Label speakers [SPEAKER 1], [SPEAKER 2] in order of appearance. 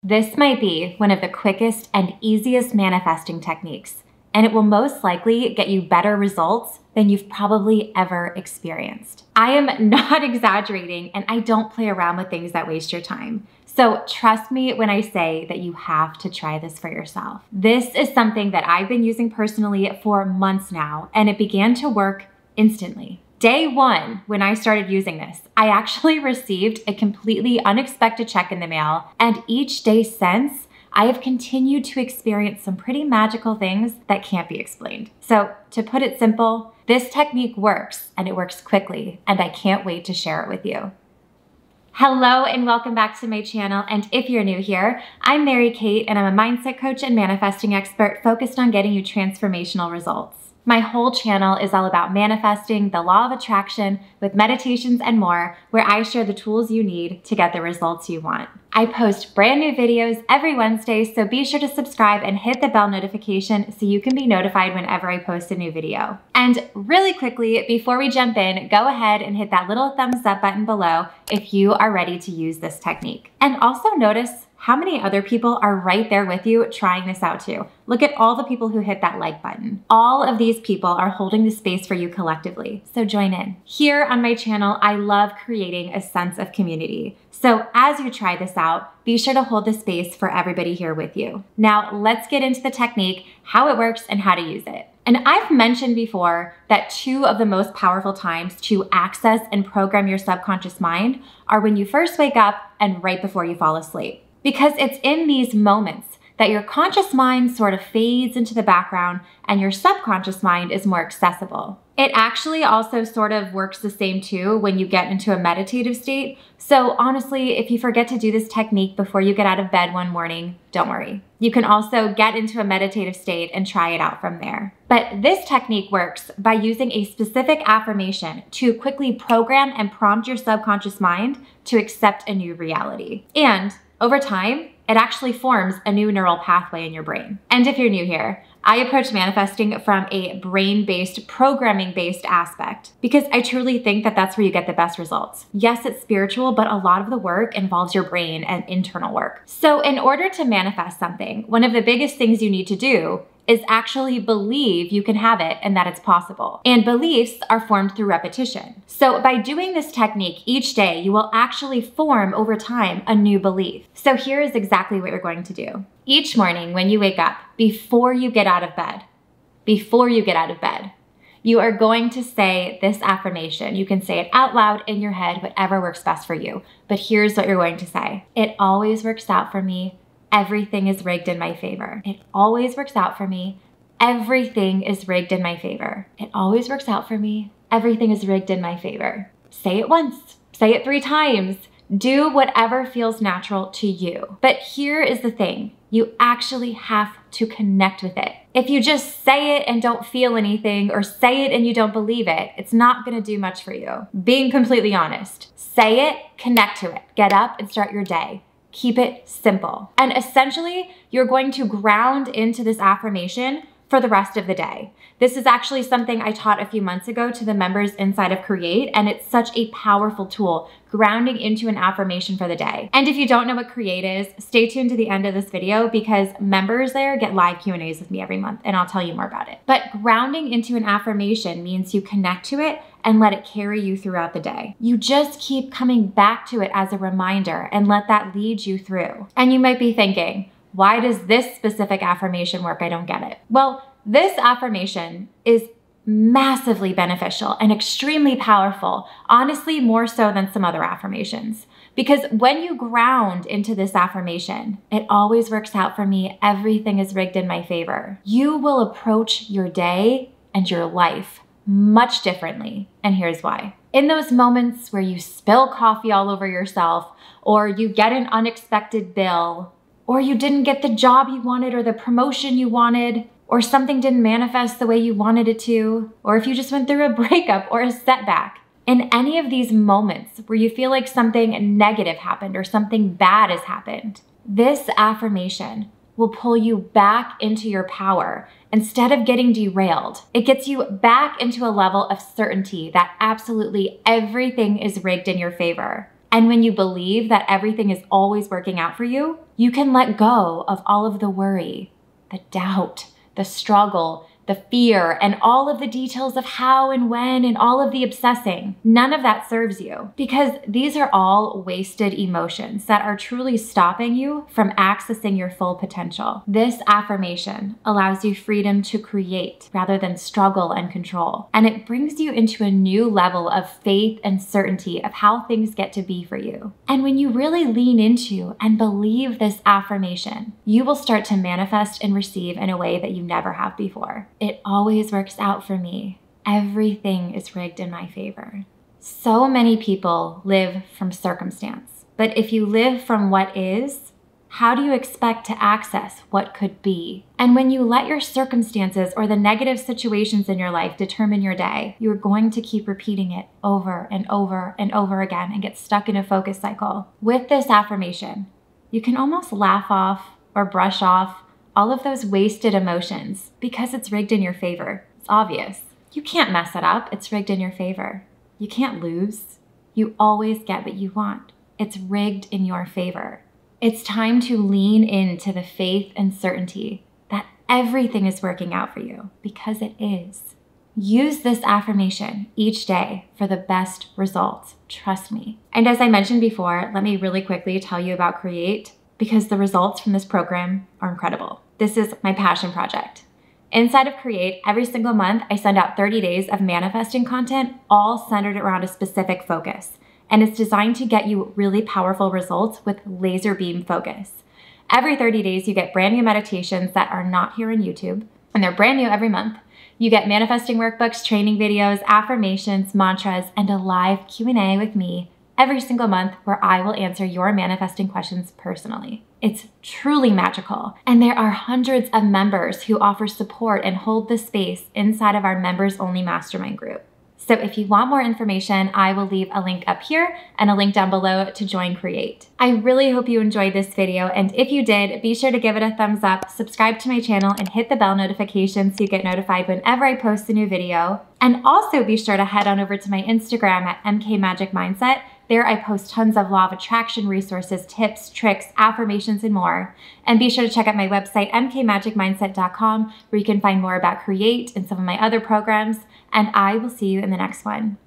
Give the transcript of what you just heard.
[SPEAKER 1] This might be one of the quickest and easiest manifesting techniques, and it will most likely get you better results than you've probably ever experienced. I am not exaggerating, and I don't play around with things that waste your time. So trust me when I say that you have to try this for yourself. This is something that I've been using personally for months now, and it began to work instantly. Day one, when I started using this, I actually received a completely unexpected check in the mail, and each day since, I have continued to experience some pretty magical things that can't be explained. So to put it simple, this technique works, and it works quickly, and I can't wait to share it with you. Hello and welcome back to my channel, and if you're new here, I'm Mary Kate and I'm a mindset coach and manifesting expert focused on getting you transformational results. My whole channel is all about manifesting, the law of attraction, with meditations and more, where I share the tools you need to get the results you want. I post brand new videos every Wednesday, so be sure to subscribe and hit the bell notification so you can be notified whenever I post a new video. And really quickly, before we jump in, go ahead and hit that little thumbs up button below if you are ready to use this technique. And also notice how many other people are right there with you trying this out too. Look at all the people who hit that like button. All of these people are holding the space for you collectively, so join in. Here on my channel, I love creating a sense of community. So as you try this out, be sure to hold the space for everybody here with you. Now let's get into the technique, how it works, and how to use it. And I've mentioned before that two of the most powerful times to access and program your subconscious mind are when you first wake up and right before you fall asleep. Because it's in these moments that your conscious mind sort of fades into the background and your subconscious mind is more accessible. It actually also sort of works the same too when you get into a meditative state. So honestly, if you forget to do this technique before you get out of bed one morning, don't worry. You can also get into a meditative state and try it out from there. But this technique works by using a specific affirmation to quickly program and prompt your subconscious mind to accept a new reality. And over time, it actually forms a new neural pathway in your brain. And if you're new here, I approach manifesting from a brain-based, programming-based aspect because I truly think that that's where you get the best results. Yes, it's spiritual, but a lot of the work involves your brain and internal work. So in order to manifest something, one of the biggest things you need to do is actually believe you can have it and that it's possible. And beliefs are formed through repetition. So by doing this technique each day, you will actually form over time a new belief. So here is exactly what you're going to do. Each morning when you wake up, before you get out of bed, you are going to say this affirmation. You can say it out loud in your head, whatever works best for you. But here's what you're going to say. It always works out for me. Everything is rigged in my favor. It always works out for me. Everything is rigged in my favor. It always works out for me. Everything is rigged in my favor. Say it once. Say it 3 times. Do whatever feels natural to you. But here is the thing. You actually have to connect with it. If you just say it and don't feel anything, or say it and you don't believe it, it's not gonna do much for you. Being completely honest. Say it, connect to it. Get up and start your day. Keep it simple. And essentially, you're going to ground into this affirmation for the rest of the day. This is actually something I taught a few months ago to the members inside of Create, and it's such a powerful tool, grounding into an affirmation for the day. And if you don't know what Create is, stay tuned to the end of this video because members there get live Q&As with me every month, and I'll tell you more about it. But grounding into an affirmation means you connect to it and let it carry you throughout the day. You just keep coming back to it as a reminder and let that lead you through. And you might be thinking, why does this specific affirmation work? I don't get it. Well, this affirmation is massively beneficial and extremely powerful, honestly, more so than some other affirmations. Because when you ground into this affirmation, it always works out for me, everything is rigged in my favor. You will approach your day and your life much differently, and here's why. In those moments where you spill coffee all over yourself, or you get an unexpected bill, or you didn't get the job you wanted or the promotion you wanted, or something didn't manifest the way you wanted it to, or if you just went through a breakup or a setback, in any of these moments where you feel like something negative happened or something bad has happened, this affirmation will pull you back into your power instead of getting derailed. It gets you back into a level of certainty that absolutely everything is rigged in your favor. And when you believe that everything is always working out for you, you can let go of all of the worry, the doubt, the struggle, the fear, and all of the details of how and when and all of the obsessing. None of that serves you, because these are all wasted emotions that are truly stopping you from accessing your full potential. This affirmation allows you freedom to create rather than struggle and control. And it brings you into a new level of faith and certainty of how things get to be for you. And when you really lean into and believe this affirmation, you will start to manifest and receive in a way that you never have before. It always works out for me. Everything is rigged in my favor. So many people live from circumstance, but if you live from what is, how do you expect to access what could be? And when you let your circumstances or the negative situations in your life determine your day, you're going to keep repeating it over and over and over again and get stuck in a focus cycle. With this affirmation, you can almost laugh off or brush off all of those wasted emotions because it's rigged in your favor. It's obvious. You can't mess it up. It's rigged in your favor. You can't lose. You always get what you want. It's rigged in your favor. It's time to lean into the faith and certainty that everything is working out for you, because it is. Use this affirmation each day for the best results. Trust me. And as I mentioned before, let me really quickly tell you about Create, because the results from this program are incredible. This is my passion project. Inside of Create, every single month, I send out 30 days of manifesting content, all centered around a specific focus. And it's designed to get you really powerful results with laser beam focus. Every 30 days, you get brand new meditations that are not here on YouTube, and they're brand new every month. You get manifesting workbooks, training videos, affirmations, mantras, and a live Q&A with me every single month where I will answer your manifesting questions personally. It's truly magical. And there are hundreds of members who offer support and hold the space inside of our members only mastermind group. So if you want more information, I will leave a link up here and a link down below to join Create. I really hope you enjoyed this video, and if you did, be sure to give it a thumbs up, subscribe to my channel, and hit the bell notification so you get notified whenever I post a new video. And also be sure to head on over to my Instagram at MKMagicMindset. There I post tons of law of attraction resources, tips, tricks, affirmations, and more. And be sure to check out my website, mkmagicmindset.com, where you can find more about Create and some of my other programs. And I will see you in the next one.